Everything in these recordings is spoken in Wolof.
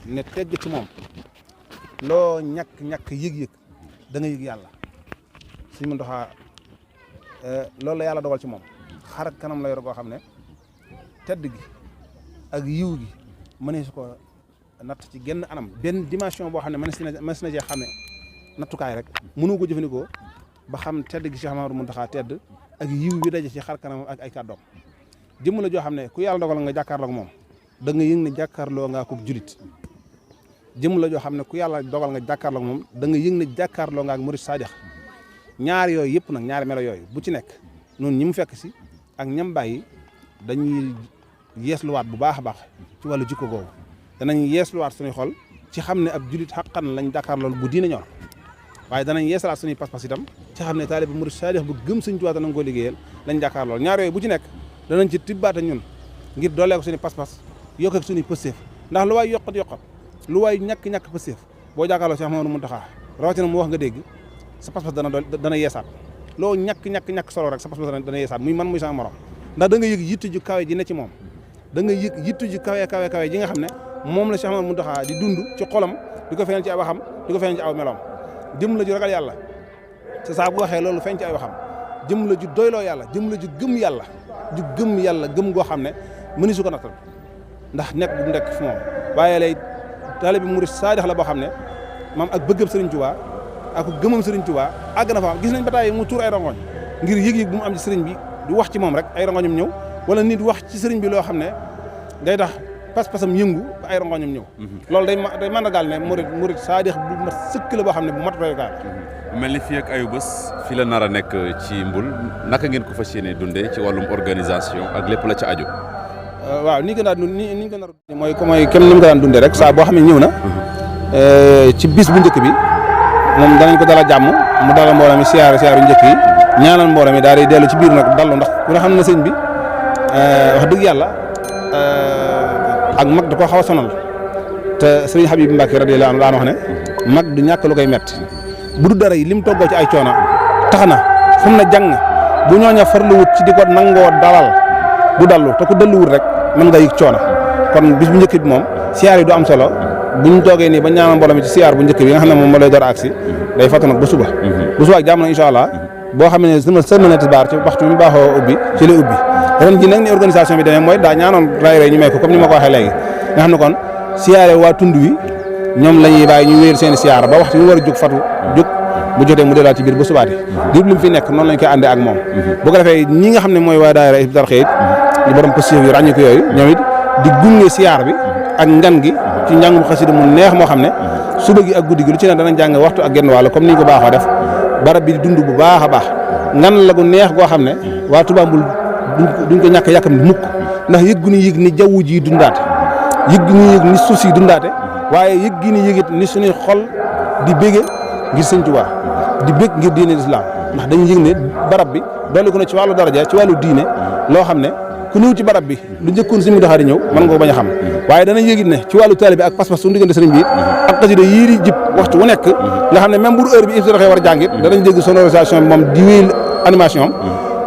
ne tegg ci moom loo ñàkk yëg-yëg da nga yëg yàlla Sëñ Muntaxa loolu la yàlla dogal ci moom xar kanam la yor goo xam ne tedd gi ak yiw gi mënee su ko natt ci genn anam benn dimension boo xam ne mën na cee xam ne nattukaay rek mënu ko jëfandikoo ba xam tedd gi Cheikh Mamadou Muntaxa tedd ak yiw bi daje ci xar kanam ak ay kàddoom jëmm la joo xam ne ku yàlla dogal nga jàkkaarloo ak moom da nga yëg ne jàkkaarloo ngaa ko julit jëmm la joo xam ne ku yàlla dogal nga jàkkaarloo ak moom da nga yëg ne jàkkaarloo nga ak murid saadix ñaar yooyu yëpp nag ñaari melo yooyu bu ci nekk noonu ñi mu fekk si ak ñam bàyyi dañuy yeesluwaat bu baax a baax ci wàllu jikko googu danañ yeesluwaat suñuy xol ci xam ne ab julit xaqan lañ jàkkaarloo bu diine ñor waaye danañ yeesalaat suñuy pas-pas itam ci xam ne taalibe murid saadix bu gëm Sëñ Tuubaa danañ ko liggéeyal lañ jàkkaarloo ñaar yooyu bu ci nekk danañ ci tibbaata ñun ngir doolee ko suñuy pas-pas yokk ak suñuy pësteef ndax lu waay yokkat lu waay ñàkk pësteef boo jàkkaarloo Cheikh Mamadou Muntaxa rawatina mu wax nga dégg sa pas-pas dana yeesaat loo ñàkk solo rek sa pas-pas dana yeesaat muy man muy sama morom ndax da nga yëg yitte ju kawe ji ne ci moom da nga yëg yitte ju kawe ji nga xam ne moom la Cheikh Mamadou Muntaxa di dund ci xolam di ko feeñal ci ay waxam di ko feeñal ci aw meloom jëm la ju ragal yàlla te saa bu waxee loolu feeñ ci ay waxam jëm la ju doyloo yàlla jëm la ju gëm yàlla gëm goo xam ne mëni su ko nattal ndax nekk bu nekk fi moom waaye lay taalibe murid saadix la boo xam ne maam ak bëggam Sëriñ Tuubaa ak gëmam Sëriñ Tuubaa àgg na fa gis nañ ba tàyyi mu tuur ay rongoñ ngir yëg-yëg bu mu am ci sëriñ bi di wax ci moom rek ay rongoñam ñëw wala nit wax ci sëriñ bi loo xam ne day tax pas-pasam yëngu ba ay rongoñam ñëw loolu day màndargaal ne murid saadix bu mat sëkk la boo xam ne bu mat royukaay mel ni fii ak ayu bés fi la nar a nekk ci Mbul naka ngeen ko fas yéene dundee ci wàllum organisation ak lépp la ca aju. waaw ni ñu ko daan mooy comme ni mu ko daan dundee rek saa boo xam ne ñëw na ci bis bu njëkk bi moom danañ ko dala jàmm mu dalal mbooloo mi siyaaru njëkk yi ñaanal mbooloo mi daal di dellu ci biir nag dallu ndax ku ne xam na sëñ bi wax dëgg yàlla ak mag da koo xaw a sonal te sëriñ Habib Mbacke radiyallahu anhu daan wax ne mag du ñàkk lu koy metti bu du dara yi lim toggoo ci ay coono tax na fu mu na jàng bu ñooña farluwut ci di ko nangoo dalal du dallu te ku dalluwut rek mën nga yëg coono kon bis bu njëkk bi moom siyaar yi du am solo buñ toogee nii ba ñaanal mbooloo mi ci siyaar bu njëkk bi nga xam ne moom moo lay door a agsi day fàtt nag ba suba ak jàmm na incha allah boo xam ne sama sëlmane tisbaar ci waxtu bi mu baaxoo ubbi ci lay ubbi ren ji nag ni organisation bi demee mooy daa ñaanoon raay ñu may ko comme ni ma ko waxee léegi nga xam ne kon siyaare waa tund wi ñoom la ñuy bàyyi ñu wéer seen siyaar ba waxtu bi mu war a jóg fatu jóg bu jotee mu delaat ci biir ba subaati diir lu mu fi nekk noonu lañ koy àndee ak moom bu ko defee ñi nga xam ne mooy waa daayira Hizbut Tarqiyyah ñu borom positif yi ràññi ko yooyu ñoom it di gunge siyaar bi ak ngan gi ci njàngum xasida mu neex moo xam ne suba gi ak guddi gi lu ci ne danañ jàng waxtu ak genn wàll comme ni ñu ko baaxoo def barab bi di dund bu baax a baax ngan la gu neex goo xam ne waa Touba Mbul duñ ko ñàkk yàkkam ni mukk ndax yëg gu ni yëg ni jaww ji dundaate yëg gu ni yëg ni suuf si dundaate waaye yëg gi ni yëgit ni suñuy xol di bége ngir Sëñ Tuubaa di bég ngir diine lislaam ndax dañuy yëg ne barab bi dolli ko na ci wàllu daraja ci wàllu diine loo xam ne ku ñëw ci barab bi lu njëkkoon si mu doxaa di ñëw mën nga ko bañ a xam waaye danañ yëgit ne ci wàllu taalibe ak pas-pas suñu diggante sëriñ bi ak xasida yii di jib waxtu wu nekk nga xam ne même bu heure bi Hizbut Tarqiyyah war a jàngit danañ dégg sonorisation bi moom di wéyal animation am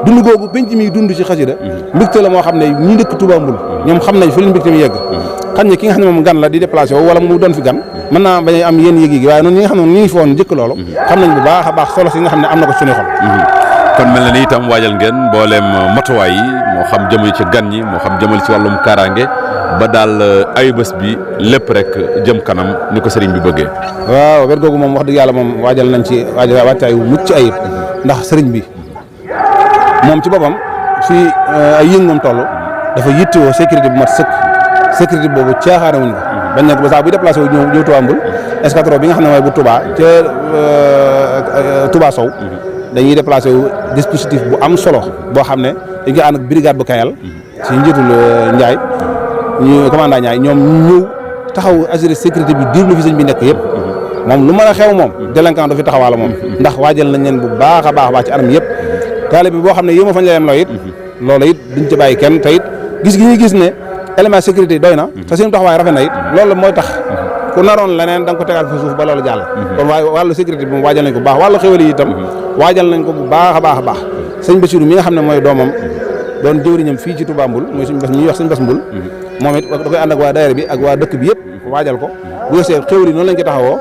dund googu penc mi dund ci xasida mbégte la moo xam ne ñi dëkk Touba Mbul ñoom xam nañ fi leen mbégte mi yegg xam ne ki nga xam ne moom gan la di déplacé wala mu doon fi gan mën naa bañ a am yéen yëg-yëg waaye noonu ñi nga xam ne ñu ngi fi woon njëkk loolu xam nañ bu baax a baax solo si nga xam ne am na ko suñu xol kon mel na ni itam waajal ngeen mbooleem matuwaay yi moo xam jëmale ci gan ñi moo xam jëmale ci wàllum kaaraange ba daal ayubés bi lépp rek jëm kanam ni ko sëriñ bi bëggee. waaw wér googu moom wax dëgg yàlla moom waajal nañ ci wàccaay wu mucc ayib ndax sëriñ bi moom ci boppam fii ay yëngoom toll dafa yittewoo sécurité bu mat sëkk sécurité boobu caaxaane wuñ ko bañ nekk ba saa buy déplacé wu ñëw Touba Mbul escadron bi nga xam ne mooy bu Touba ca Touba Sow dañuy déplacé wu dispositif bu am solo boo xam ne dañ koy ànd ak brigade bu Kayal ci njiitul Ndiaye ñu commandant Ndiaye ñoom ñëw taxaw assurer sécurité bi diir lu fi sëñ bi nekk yëpp moom lu mën a xew moom délinquant du fi taxawaala moom ndax waajal nañ leen bu baax a baax ci anam yëpp taalibe bi boo xam ne yéema fañ la yem loo it loolu it duñ ci bàyyi kenn te it gis gi ñuy gis ne élément sécurité doy na te seen taxawaay rafet na it loolu mooy tax ku naroon leneen da nga ko tegaat fa suuf ba loolu jàll kon waaye wàllu sécurité bi moom waajal nañ ko bu baax wàllu xéwal yi itam waajal nañ ko bu baax a baax a baax sëñ Bassirou mi nga xam ne mooy doomam doon jëwriñam fii ci Touba Mboul mooy suñu bas ñuy wax sëñ Bass Mboul moom it da koy ànd ak waa daayira bi ak waa dëkk bi yëpp waajal ko bu yosee xéwal yi noonu lañ ko taxawoo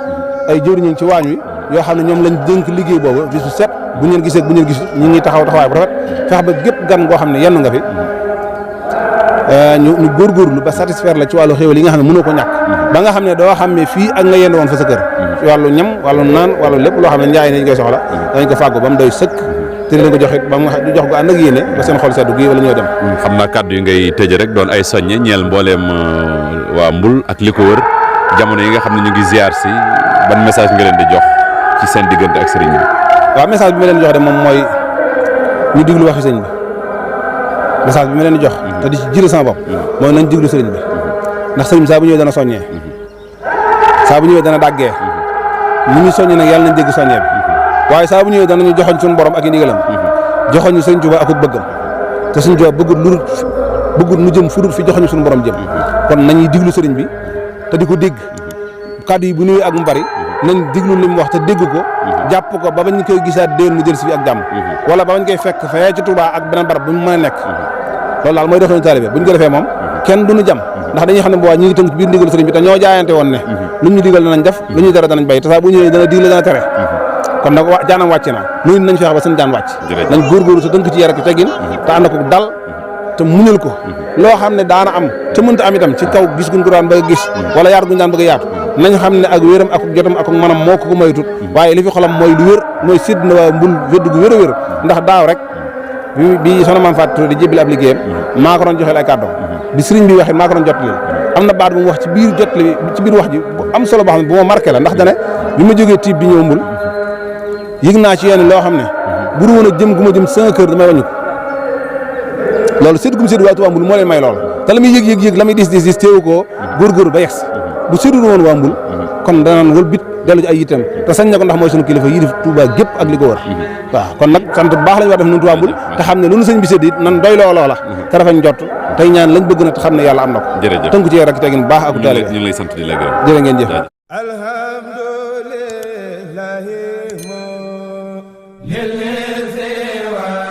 ay jëwriñam ci waañ wi yoo xam ne ñoom lañ dénk liggéey boobu bisu set bu ngeen gisee bu ngeen gis ñu ngi taxaw taxawaay bu rafet fex ba gépp gan goo xam ne yenn nga fi ñu góorgóorlu ba satisfaire la ci wàllu xéwal yi nga xam ne mënoo ko ñàkk ba nga xam ne doo xam ne fii ak nga yenn woon fa sa kër ci wàllu ñam wàllu naan wàllu lépp loo xam ne njaay nañ koy soxla dañ ko fàggu ba mu doy sëkk te leen ko joxe ba mu jox ko ànd ak yéene ba seen xol seddu gi wala ñoo dem xam naa kàddu yi ngay tëje rek doon ay soññe ñeel mbooleem waa Mboul ak li ko wër jamono yi nga xam ne ñu ngi ziar si ban message nga leen di jox ci seen diggante ak sëriñ bi waaw message bi ma leen di jox de moom mooy ñu diglu waxi sëñ bi message bi ma leen di jox te di ci jël sama bopp mooy nañ diglu sëriñ bi ndax sëriñ bi saa bu ñëwee dana soññee saa bu ñëwee dana dàggee ni ñu soññee nag yàlla nañ dégg soññee bi waaye saa bu ñëwee danañu joxoñ suñu borom ak i ndigalam joxoñ ñu sëñ Tuubaa ak bëggam te sëñ Tuubaa bëggut nu jëm fudut fi joxoñ suñu borom jëm kon nañuy diglu sëriñ bi te di ko dégg kàddu yi bu ñëwee ak mu bari nañ diglu li mu wax te dégg ko jàpp ko ba bañ koy gisaat déwén mu jël si fi ak jàmm wala ba bañ koy fekk fee ci Touba ak beneen barab bu mu mën a nekk loolu daal mooy doxalinu taalibe buñ ko defee moom kenn duñu jam ndax dañuy xam ne boobaa ñi ngi tënk ci biir ndigalu sëriñ bi te ñoo jaayante woon ne lu ñu digal danañ def lu ñu tere danañ bay te saa bu ñëwee dana digle dana tere kon nag jaanam wàcc na nuyu nañ feex ba seen jaan wàcc nañ góorgóorlu te tënk ci yar ak teggin te ànd ko dal te muñal ko loo xam ne daana am te mënta am itam ci kaw gis guñ ko daan bëgg a gis wala yaatu guñ daan bëgg a yaatu nañ xam ne ak wéram ak jotam ak manam moo ko maytut waaye li fi xolam mooy lu wér mooy sédd na waa Mboul wéddu gu wér a wér ndax daaw rek bi soxna Maam Fatou di jébbil ab liggéeyam maa ko doon joxeel ay kàddoom bi sëriñ bi waxee maa ko doon jottali am na baat bu mu wax ci biir jottali ci biir wax ji bu am solo boo xam ne bu ma marqué la ndax dane bi ma jógee tiib di ñëw Mboul yëg naa ci yéen loo xam ne bu dul woon a jëm gu ma jëm sama kër damay wàññi ko loolu sédd gu mu sédd waa Touba Mboul moo leen may loolu te la muy yëg la muy dis téewu koo góorgóorlu ba yegsi bu séddul woon waa Mboul kon danaan wël bit dellu ci ay yittam te sañ na ko ndax mooy sunu kilifa yilif Touba gépp ak li ko wër waaw kon nag sant bu baax lañu war def nun Touba Mboul te xam ne lu nu sëñ bi sédd it nan doy loo loola te rafañ jot tey ñaan lañ bëgg na te xam ne yàlla am na ko tënku ci rek tegin baax ak taalibe ñu ngi lay sant di la gërëm jërë ngeen jëf alhamdulillah